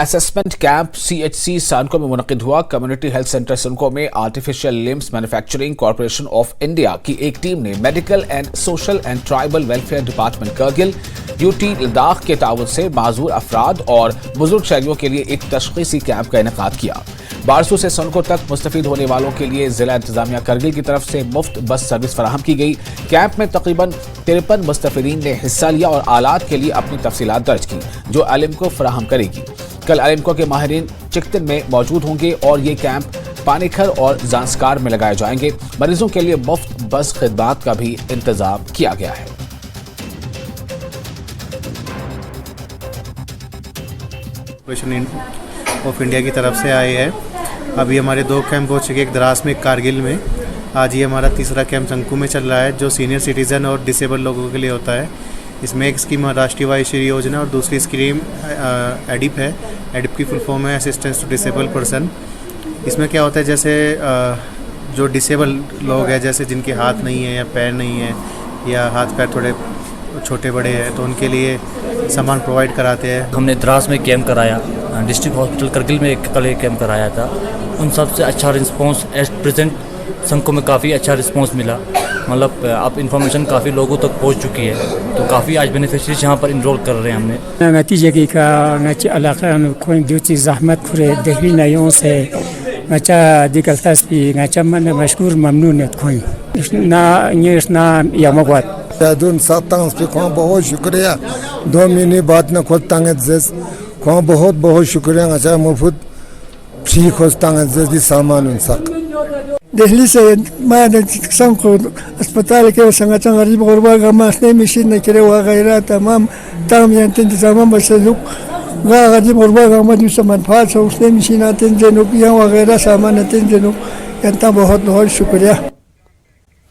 Assessment camp CHC सानको में मुनक़िद हुआ। Community health centre सानको में artificial limbs manufacturing corporation of India की एक टीम ने medical and social and tribal welfare department Kargil, UT Ladakh के ताउन से माजूर अफराद और बुजुर्ग शहरियों के लिए एक तशख़ीसी कैंप का इनेकाद किया। बारसू से सनको तक मुस्तफ़ीद होने वालों के लिए जिला इंतजामिया करगिल की तरफ से मुफ्त बस सर्विस फराहम की गई। कैंप में तकरीबन 53 मुस्तफ़ीदीन ने हिस्सा लिया और आलात के लिए अपनी तफसीलात दर्ज की, जो अलिमको फराहम करेगी। कल अलिमको के माहिरीन चिकतन में मौजूद होंगे और ये कैंप पानीखर और जांस्कार में लगाए जाएंगे। मरीजों के लिए मुफ्त बस खिदमात का भी इंतजाम किया गया है। कॉरपोरेशन ऑफ इंडिया की तरफ से आए हैं। अभी हमारे 2 कैंप हो चुके, एक द्रास में, एक कारगिल में। आज ये हमारा तीसरा कैंप संकू में चल रहा है, जो सीनियर सिटीज़न और डिसेबल लोगों के लिए होता है। इसमें एक स्कीम राष्ट्रीय वायुश्री योजना और दूसरी स्कीम एडिप है। एडिप की फुल फॉर्म है असिस्टेंस टू डिसेबल पर्सन। इसमें क्या होता है, जैसे जो डिसेबल लोग हैं, जैसे जिनके हाथ नहीं है या पैर नहीं है या हाथ पैर थोड़े छोटे बड़े हैं, तो उनके लिए सामान प्रोवाइड कराते हैं। हमने द्रास में कैंप कराया, डिस्ट्रिक्ट हॉस्पिटल करगिल में कल एक कैंप कराया था। उन सब से अच्छा रिस्पांस एट प्रेजेंट संको में काफ़ी अच्छा रिस्पांस मिला। मतलब अब इंफॉर्मेशन काफ़ी लोगों तक पहुंच चुकी है, तो काफ़ी आज बेनिफिशरीज यहाँ पर इनरोल कर रहे हैं हमने। नतीजे की का नच इलाका कोई दूसरी जहमत खुरे दिल्ली नयों से नचा दिकलतासी नचा मन मशकूर ममनून कोई ना ये ना यमगवात दून सातंग पे को बहुत शुक्रिया। 2 महीने बाद न खुद तंग जस को बहुत बहुत शुक्रिया। अच्छा मुफ्त फ्री खोज तंग जस सामान उनसक दिल्ली से मैं संको अस्पताल के संगठन गरीब गुरबा गमासने मशीन न करे वगैरह तमाम इंतजाम बस लोग गरीब गुरबा गमा सामान फास उसने मशीन आते हैं वगैरह सामान आते हैं। जनता बहुत बहुत शुक्रिया।